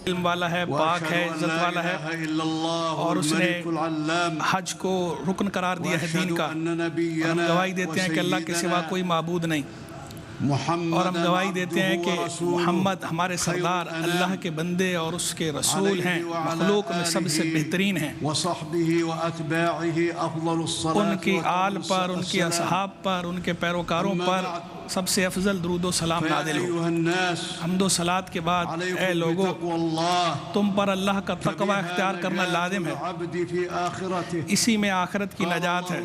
علم والا ہے، پاک ہے، عزت والا ہے، اور اس نے حج کو رکن قرار دیا ہے دین کا، اور ہم گواہی دیتے ہیں کہ اللہ کے سوا کوئی معبود نہیں، اور ہم گواہی دیتے ہیں کہ محمد ہمارے سردار اللہ کے بندے اور اس کے رسول ہیں، مخلوق میں سب سے بہترین ہیں، ان کی آل پر، ان کی اصحاب پر، ان کے پیروکاروں پر سب سے افضل درود و سلام نازل ہو۔ حمد و صلات کے بعد اے لوگو، تم پر اللہ کا تقوی اختیار کرنا لازم ہے، اسی میں آخرت کی نجات ہے۔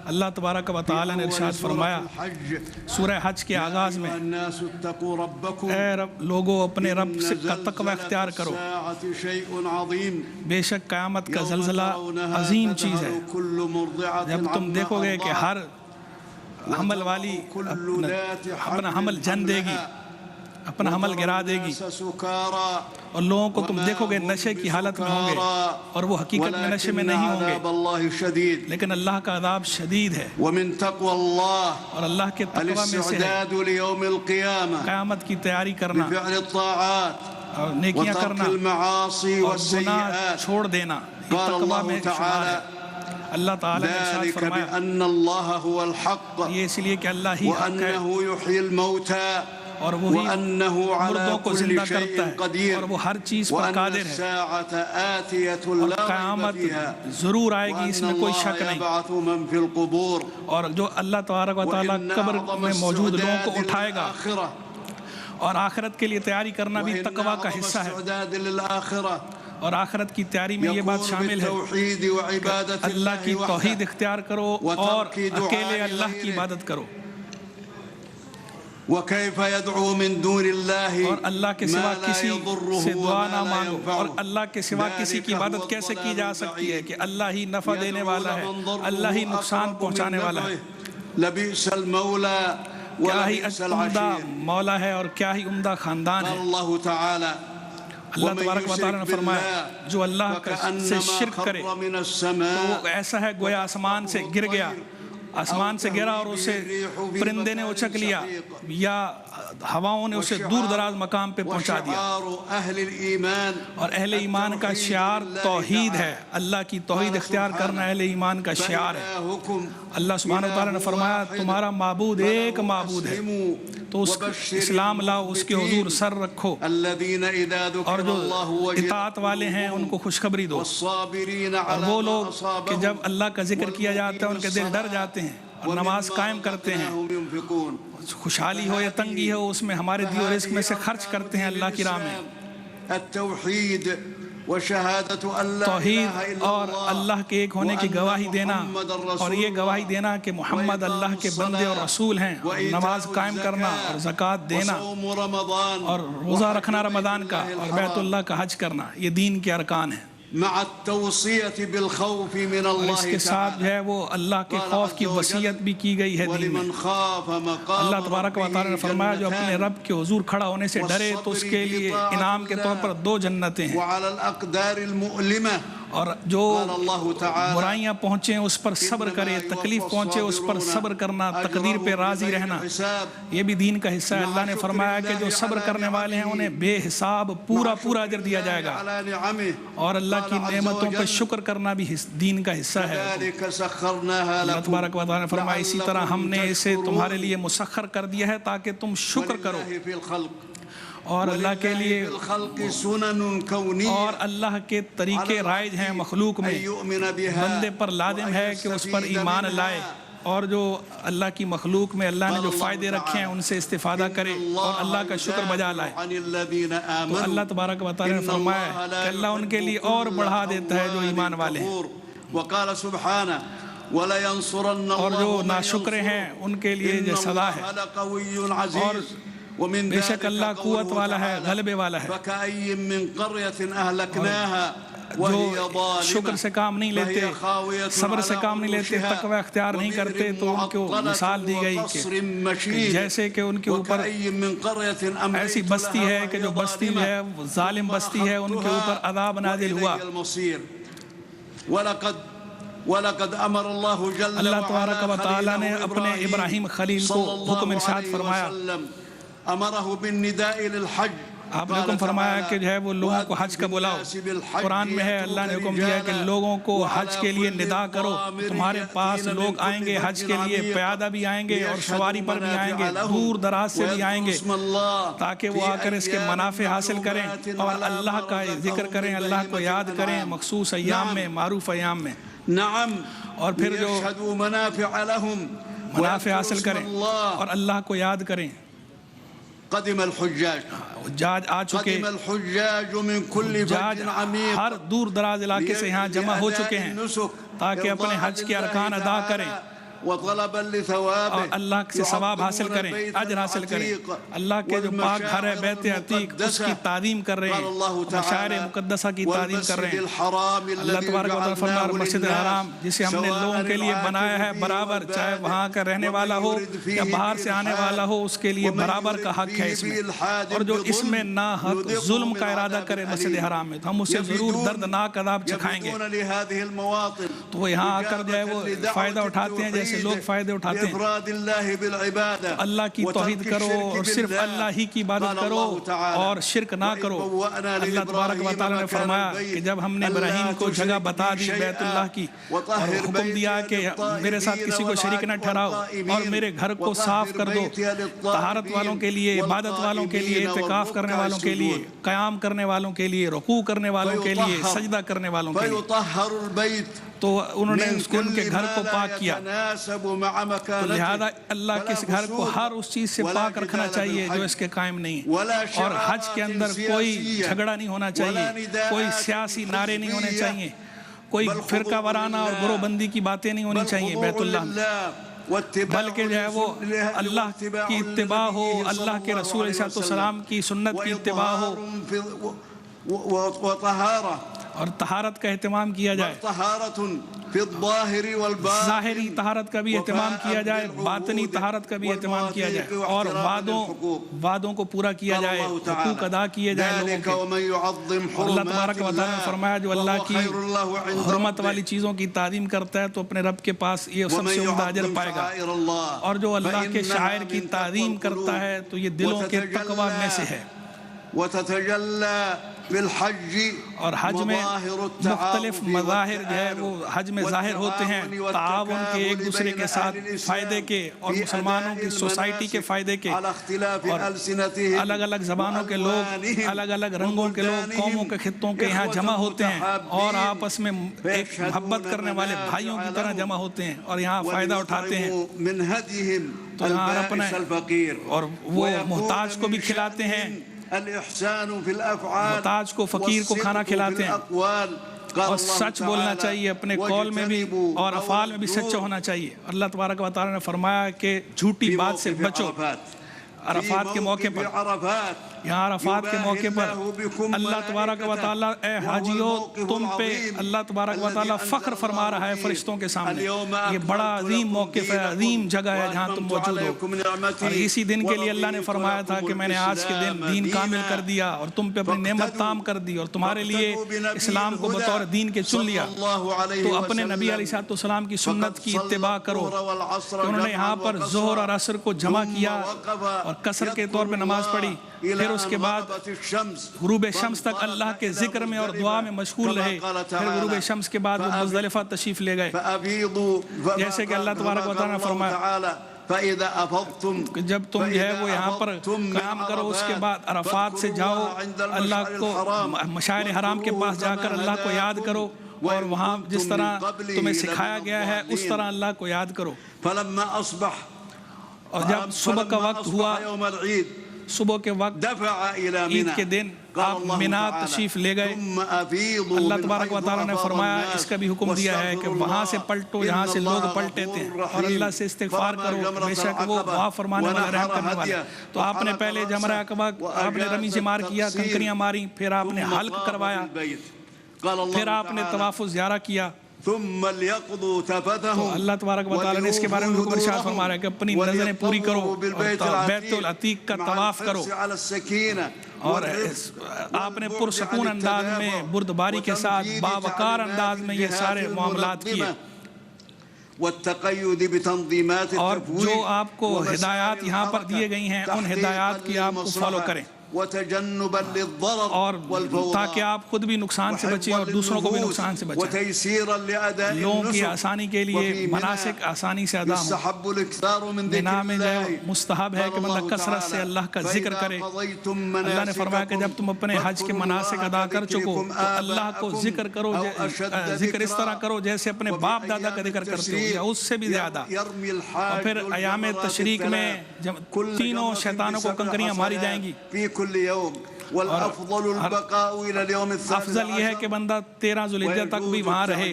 اللہ تبارک و تعالی نے ارشاد فرمایا سورہ حج کے آغاز میں، اے لوگو اپنے رب کا تقوی اختیار کرو، بے شک قیامت کا زلزلہ عظیم چیز ہے۔ جب تم دیکھو گے کہ ہر حمل والی اپنا حمل جن دے گی، اپنا حمل گرا دے گی، اور لوگوں کو تم دیکھو گے نشے کی حالت میں ہوں گے، اور وہ حقیقت میں نشے میں نہیں ہوں گے، لیکن اللہ کا عذاب شدید ہے۔ اور اللہ کے تقوی میں سے ہے قیامت کی تیاری کرنا، اور نیکیاں کرنا، اور گناہ چھوڑ دینا، یہ تقوی میں شمار ہے۔ اللہ تعالیٰ نے ارشاد فرمایا یہ اس لیے کہ اللہ ہی حق ہے، اور وہی مردوں کو زندہ کرتا ہے، اور وہ ہر چیز پر قادر ہے، اور قیامت ضرور آئے گی، اس میں کوئی شک نہیں، اور جو اللہ تبارک و تعالیٰ قبر میں موجود لوگوں کو اٹھائے گا، اور آخرت کے لیے تیاری کرنا بھی تقوی کا حصہ ہے۔ اور آخرت کی تیاری میں یہ بات شامل ہے کہ اللہ کی توحید اختیار کرو اور اکیلے اللہ کی عبادت کرو، اور اللہ کے سوا کسی سے دعا نہ مانگو، اور اللہ کے سوا کسی کی عبادت کیسے کی جا سکتی ہے کہ اللہ ہی نفع دینے والا ہے، اللہ ہی نقصان پہنچانے والا ہے۔ کیا ہی عمدہ مولا ہے اور کیا ہی عمدہ خاندان ہے۔ اللہ تبارک و تعالیٰ نے فرمایا جو اللہ سے شرک کرے تو وہ ایسا ہے گویا آسمان سے گر گیا، آسمان سے گرا اور اسے پرندے نے اچک لیا یا ہواؤں نے اسے دور دراز مقام پہ پہنچا دیا۔ اور اہل ایمان کا شعار توحید ہے، اللہ کی توحید اختیار کرنا اہل ایمان کا شعار ہے۔ اللہ سبحانہ وتعالی نے فرمایا تمہارا معبود ایک معبود ہے، تو اس اسلام لاؤ، اس کے حضور سر رکھو، اور جو اطاعت والے ہیں ان کو خوشخبری دو۔ اور وہ لوگ کہ جب اللہ کا ذکر کیا جاتا ہے ان کے دل ڈر جاتے ہیں اور نماز قائم کرتے ہیں، خوشحالی ہو یا تنگی ہو اس میں ہمارے دیو رزق میں سے خرچ کرتے ہیں اللہ کی راہ میں۔ توحید اور اللہ کے ایک ہونے کی گواہی دینا، اور یہ گواہی دینا کہ محمد اللہ کے بندے اور رسول ہیں، اور نماز قائم کرنا اور زکوٰۃ دینا اور روزہ رکھنا رمضان کا، اور بیت اللہ کا حج کرنا، یہ دین کے ارکان ہیں۔ اور اس کے ساتھ جو ہے وہ اللہ کے خوف کی وصیت بھی کی گئی ہے دین میں۔ اللہ تبارک و تعالیٰ نے فرمایا جو اپنے رب کے حضور کھڑا ہونے سے ڈرے تو اس کے لیے انعام کے طور پر 2 جنتیں ہیں، اور جو برائیاں پہنچیں اس پر صبر کرے، تکلیف پہنچے اس پر صبر کرنا، تقدیر پہ راضی رہنا، یہ بھی دین کا حصہ ہے۔ اللہ نے فرمایا کہ جو صبر کرنے والے ہیں انہیں بے حساب پورا اجر دیا جائے گا، اور اللہ کی نعمتوں پر شکر کرنا بھی دین کا حصہ ہے۔ اللہ تبارک و تعالیٰ نے فرمایا اسی طرح ہم نے اسے تمہارے لیے مسخر کر دیا ہے تاکہ تم شکر کرو، اور اللہ کے لیے اور اللہ کے طریقے رائج ہیں مخلوق میں، بندے پر لازم ہے کہ اس پر ایمان لائے، اور جو اللہ کی مخلوق میں اللہ نے جو فائدے رکھے ہیں ان سے استفادہ کرے اور اللہ کا شکر بجا لائے۔ تو اللہ تبارک و تعالیٰ نے فرمایا کہ اللہ ان کے لیے اور بڑھا دیتا ہے جو ایمان والے ہیں، اور جو ناشکرے ہیں ان کے لیے یہ سزا ہے، اور بے شک اللہ قوت والا ہے، غلبے والا ہے۔ جو شکر سے کام نہیں لیتے، صبر سے کام نہیں لیتے، تقوی اختیار نہیں کرتے، تو ان کو مثال دی گئی کہ جیسے کہ ان کے اوپر ایسی بستی ہے کہ جو بستی ہے ظالم بستی ہے، ان کے اوپر عذاب نازل ہوا۔ اللہ تبارک و تعالیٰ نے اپنے ابراہیم خلیل کو حکم ارشاد فرمایا، آپ نے حکم فرمایا کہ جو ہے وہ لوگوں کو حج کا بلاؤ. قرآن میں ہے اللہ نے حکم دیا کہ لوگوں کو حج کے لیے ندا کرو. تمہارے پاس لوگ آئیں گے حج کے لیے, پیادہ بھی آئیں گے اور سواری پر بھی آئیں گے, دور دراز سے بھی آئیں گے, تاکہ وہ آ کر اس کے منافع حاصل کریں اور اللہ کا ذکر کریں, اللہ کو یاد کریں مخصوص ایام میں, معروف ایام میں. اور پھر جو منافع حاصل کریں اور اللہ کو یاد کریں. قدم الحجاج حجاج آ چکے, حجاج ہر دور دراز علاقے سے یہاں جمع ہو چکے ہیں تاکہ اپنے حج کے ارکان ادا کریں اور اللہ سے ثواب حاصل کریں, اجر حاصل کریں. اللہ کے جو پاک گھر ہے بیت عتیق, اس کی تعظیم کر رہے ہیں, مشاعر مقدسہ کی تعظیم کر رہے ہیں. اللہ تبارک و تعالیٰ فرمایا مسجد الحرام جسے ہم نے لوگوں کے لیے بنایا ہے برابر, چاہے وہاں کا رہنے والا ہو یا باہر سے آنے والا ہو, اس کے لیے برابر کا حق ہے اس میں. اور جو اس میں ناحق ظلم کا ارادہ کرے مسجد الحرام میں, تو ہم اسے ضرور دردناک عذاب چکھائیں گے. تو وہ یہاں آ کر جو ہے وہ فائدہ اٹھاتے ہیں جیسے لوگ فائدے اٹھاتے ہیں. اللہ کی توحید کرو اور صرف اللہ ہی کی عبادت کرو اور شرک نہ کرو. اللہ تبارک و تعالیٰ نے فرمایا کہ جب ہم نے ابراہیم کو جگہ بتا دی بیت اللہ کی اور حکم دیا کہ میرے ساتھ کسی کو شریک نہ ٹھہراؤ اور میرے گھر کو صاف کر دو, طہارت والوں کے لیے, عبادت والوں کے لیے, اعتکاف کرنے والوں کے لیے, قیام کرنے والوں کے لیے, رکوع کرنے والوں کے لیے, سجدہ کرنے والوں کے لیے, تو انہوں نے ان کے گھر کو پاک کیا. تو لہذا اللہ کے اس گھر کو ہر اس چیز سے پاک رکھنا چاہیے جو اس کے قائم نہیں ہے. اور حج کے اندر کوئی جھگڑا نہیں ہونا چاہیے, کوئی سیاسی نعرے نہیں ہونے چاہیے, کوئی فرقہ وارانہ اور گروہ بندی کی باتیں نہیں ہونی چاہیے بیت اللہ میں, بلکہ جو ہے وہ اللہ کی اتباع ہو, اللہ کے رسول علیہ السلام کی سنت کی اتباع ہو اور طہارت کا اہتمام کیا جائے. ظاہری طہارت کا بھی اہتمام کیا جائے, باطنی طہارت کا بھی اہتمام کیا جائے, اور وعدوں کو پورا کیا جائے, حقوق ادا کیے جائے لوگوں کے. اللہ تبارک و تعالیٰ نے فرمایا جو اللہ کی حرمت والی چیزوں کی تعظیم کرتا ہے تو اپنے رب کے پاس یہ سب سے عمدہ اجر پائے گا, اور جو اللہ کے شاعر کی تعظیم کرتا ہے تو یہ دلوں کے تقویٰ میں سے ہے. اور حج میں مختلف مظاہر جو ہے وہ حج میں ظاہر ہوتے ہیں, تعاون کے, ایک دوسرے کے ساتھ فائدے کے, اور مسلمانوں کی سوسائٹی کے فائدے کے, اور الگ الگ زبانوں کے لوگ, الگ الگ رنگوں کے لوگ, قوموں کے خطوں کے یہاں جمع ہوتے ہیں اور آپس میں ایک محبت کرنے والے بھائیوں کی طرح جمع ہوتے ہیں اور یہاں فائدہ اٹھاتے ہیں. تو یہاں اپنے اور وہ محتاج کو بھی کھلاتے ہیں, محتاج کو, فقیر کو کھانا کھلاتے ہیں. اور سچ بولنا چاہیے اپنے قول میں بھی اور افعال میں بھی سچا ہونا چاہیے. اللہ تبارک و تعالیٰ نے فرمایا کہ جھوٹی بات سے بچو. عرفات کے موقع پر, یہاں عرفات کے موقع پر اللہ تبارک و تعالیٰ اے حاجیو تم پہ اللہ تبارک و تعالیٰ فخر فرما رہا ہے فرشتوں کے سامنے. یہ بڑا عظیم موقف ہے, عظیم جگہ ہے جہاں تم موجود ہو, اور اسی دن کے لیے اللہ نے فرمایا تھا کہ میں نے آج کے دن دین کامل کر دیا اور تم پہ اپنی نعمت تام کر دی اور تمہارے لیے اسلام کو بطور دین کے چن لیا. تو اپنے نبی علیہ السلام کی سنت کی اتباع کرو. انہوں نے یہاں پر ظہر اور عصر کو جمع کیا اور قصر کے طور پہ نماز پڑھی, پھر اس کے بعد غروب شمس تک اللہ کے ذکر میں اور دعا میں مشغول رہے. پھر غروب شمس کے بعد وہ مزدلفہ تشریف لے گئے, جیسے کہ اللہ تبارک و تعالیٰ نے فرمایا جب تم جو ہے وہ یہاں پر قیام کرو, اس کے بعد عرفات سے جاؤ, اللہ کو مشاعر حرام کے پاس جا کر اللہ کو یاد کرو, اور وہاں جس طرح تمہیں سکھایا گیا ہے اس طرح اللہ کو یاد کرو. اور جب صبح کا وقت ہوا, صبح کے وقت عید کے دن آپ مینا تشریف لے گئے. اللہ تبارک و تعالیٰ نے فرمایا اس کا بھی حکم دیا ہے کہ وہاں سے پلٹو جہاں سے لوگ پلٹے تھے, اور اللہ سے استغفار کرو, بے شک وہ معاف فرمانے والا, رحم کرنے والا. تو آپ نے پہلے جمرہ عقبہ آپ نے رمی سے مار کیا, کنکریاں ماری, پھر آپ نے حلق کروایا, پھر آپ نے طواف زیارہ کیا. تو اللہ تبارک و تعالیٰ نے اس کے بارے میں حکم ارشاد فرما رہا ہے کہ اپنی نظریں پوری کرو اور بیت العتیق کا طواف کرو, اور آپ نے پرسکون انداز میں, بردباری کے ساتھ, باوقار انداز میں یہ سارے معاملات کیے. اور جو آپ کو ہدایات یہاں پر دیے گئی ہیں ان ہدایات کی آپ کو فالو کریں. وتجنبا للضرر اور والفوضى تاکہ آپ خود بھی نقصان سے بچیں اور دوسروں کو بھی نقصان سے بچیں. وتيسيرا لأداء لوگوں کی النسك. آسانی کے لیے مناسک آسانی سے ادا ہوں. يستحب الاكثار من ذكر بنا میں جو الله. مستحب ہے کہ بندہ کثرت سے اللہ کا ذکر کرے. اللہ نے فرمایا کہ جب تم اپنے حج کے مناسک ادا کر چکو تو اللہ کو ذکر کرو, ذکر اس طرح کرو جیسے اپنے باپ دادا کا ذکر کرتے ہو یا اس سے بھی زیادہ. اور پھر ایام تشریق میں جب تینوں شیطانوں کو کنکریاں ماری جائیں گی. والافضل البقاء الى اليوم الثالث. افضل یہ ہے کہ بندہ 13 ذوالحجہ تک بھی وہاں رہے,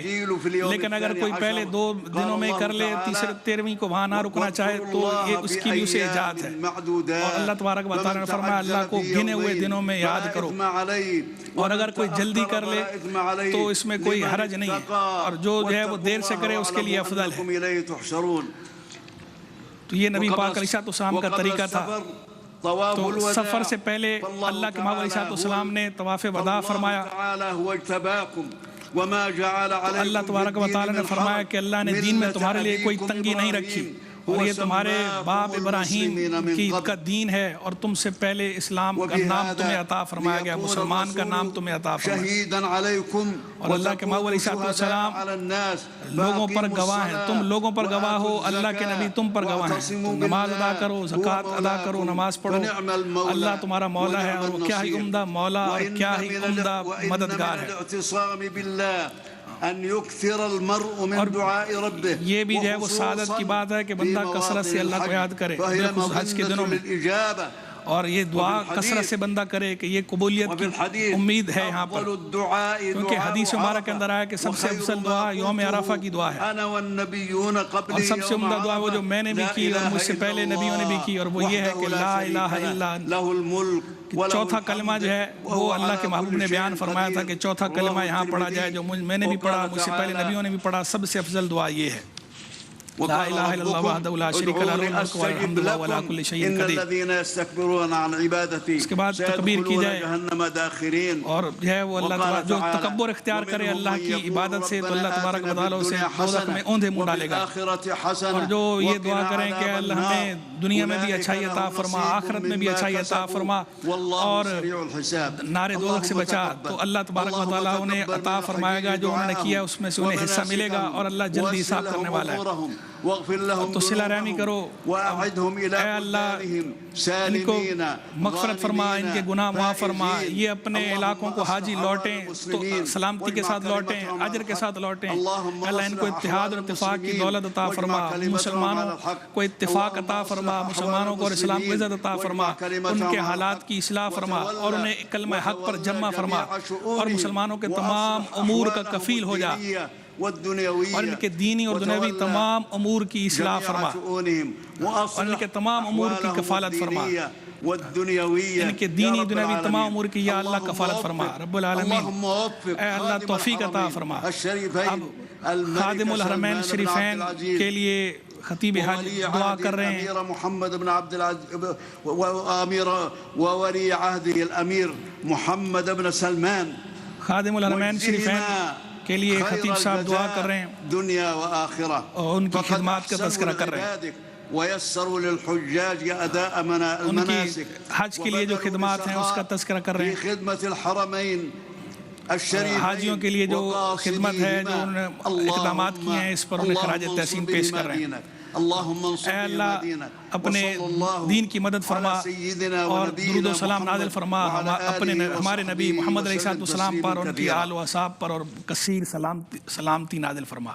لیکن اگر کوئی پہلے 2 دنوں میں کر لے, تیسرے 13ویں کو وہاں نہ رکنا چاہے تو یہ اس کی بھی اسے اجازت ہے. اور اللہ تبارک و تعالیٰ نے فرمایا اللہ کو گنے ہوئے دنوں میں یاد کرو, اور اگر کوئی جلدی کر لے تو اس میں کوئی حرج نہیں ہے, اور جو ہے وہ دیر سے کرے اس کے لیے افضل ہے. تو یہ نبی پاک علیہ السلام کا طریقہ تھا. تو سفر سے پہلے اللہ کے محبوب علیہ السلام نے طواف وداع فرمایا. تو اللہ تبارک و تعالیٰ نے فرمایا کہ اللہ نے دین میں تمہارے لیے کوئی تنگی نہیں رکھی, اور یہ تمہارے باپ ابراہیم کا دین ہے, اور تم سے پہلے اسلام کا نام تمہیں عطا فرمایا گیا, مسلمان کا نام تمہیں عطا فرمایا گیا. اور اللہ کے محبوب علیہ السلام لوگوں پر گواہ ہیں, تم لوگوں پر گواہ ہو, اللہ کے نبی تم پر گواہ ہیں. نماز ادا کرو, زکوٰۃ ادا کرو, نماز پڑھو, اللہ تمہارا مولا ہے, اور کیا ہی عمدہ مولا اور کیا ہی عمدہ مددگار ہے. اور یہ بھی جو ہے وہ سعادت کی بات ہے کہ بندہ کثرت سے اللہ کو یاد کرے بالخصوص حج کے دنوں میں, اور یہ دعا کثرت سے بندہ کرے کہ یہ قبولیت کی امید ہے یہاں پر, کیونکہ حدیث مبارک کے اندر آیا کہ سب سے افضل دعا یوم عرفہ کی دعا ہے, اور سب سے عمدہ دعا وہ جو میں نے بھی کی اور مجھ سے پہلے نبیوں نے بھی کی, اور وہ یہ ہے کہ لا الہ الا انت. چوتھا کلمہ جو ہے وہ اللہ کے محبوب نے بیان فرمایا تھا کہ چوتھا کلمہ یہاں پڑھا جائے, جو میں نے بھی پڑھا, مجھ سے پہلے نبیوں نے بھی پڑھا. سب سے افضل دعا یہ ہے لا الہ الا اللہ وحدہ لا شریک لہ لہ الملک والحمد وهو على كل شيء قدیر. اس کے بعد تکبیر کی جائے, اور جو ہے وہ اللہ تعالیٰ جو تکبر اختیار کرے اللہ کی عبادت سے تو اللہ تبارک و تعالیٰ اسے دوزخ میں اوندھے منہ ڈالے گا. اور جو یہ دعا کریں کہ اللہ ہمیں دنیا میں بھی اچھائی عطا فرما, آخرت میں بھی اچھائی عطا فرما, اور نار دوزخ سے بچا, تو اللہ تبارک و تعالیٰ انہیں عطا فرمائے گا جو انہوں نے کیا اس میں سے انہیں حصہ ملے گا, اور اللہ جلدی حساب کرنے والا ہے. تو صلہ رحمی کرو, اے اللہ ان کو مغفرت فرما, ان کے گناہ معاف فرما, یہ اپنے علاقوں کو حاجی لوٹیں تو سلامتی کے ساتھ لوٹیں, اجر کے ساتھ لوٹیں. اللہ ان کو اتحاد اور اتفاق کی دولت عطا فرما, مسلمانوں کو اتفاق عطا فرما, مسلمانوں کو اور اسلام کو عزت عطا فرما, ان کے حالات کی اصلاح فرما, اور انہیں کلمہ حق پر جمع فرما, اور مسلمانوں کے تمام امور کا کفیل ہو جا, اور ان کے دینی اور دنیاوی تمام امور کی اصلاح فرما, اور ان کے تمام امور کی کفالت فرما, ان کے دینی دنیاوی تمام امور کی یا اللہ کفالت فرما. رب العالمین اے اللہ توفیق عطا فرما. اب خادم الحرمین شریفین کے لیے خطیب حج دعا کر رہے ہیں. محمد بن عبد العزیز وولی عہدہ الامیر محمد بن سلمان, خادم الحرمین شریفین کے لیے خطیب صاحب دعا کر رہے ہیں, دنیا و آخرہ, اور ان کی خدمات کا تذکرہ کر رہے ہیں. وَيَسَّرُوا لِلْحُجَّاجِ أَدَاءَ ان کی الْمَنَاسِكِ حج کے لیے جو خدمات ہیں اس کا تذکرہ کر رہے ہیں. في خدمة الحرمين الشریفین, حاجیوں کے لیے جو خدمت ہے, جو انہوں نے اقدامات کیے ہیں, اس پر انہیں خراج تحسین پیش کر رہے ہیں. اے اللہ اپنے دین کی مدد فرما, اور درود و سلام نازل فرما ہمارے نبی محمد علیہ السلام پر, ان کی آل و اصحاب پر, اور کثیر سلامتی نازل فرما.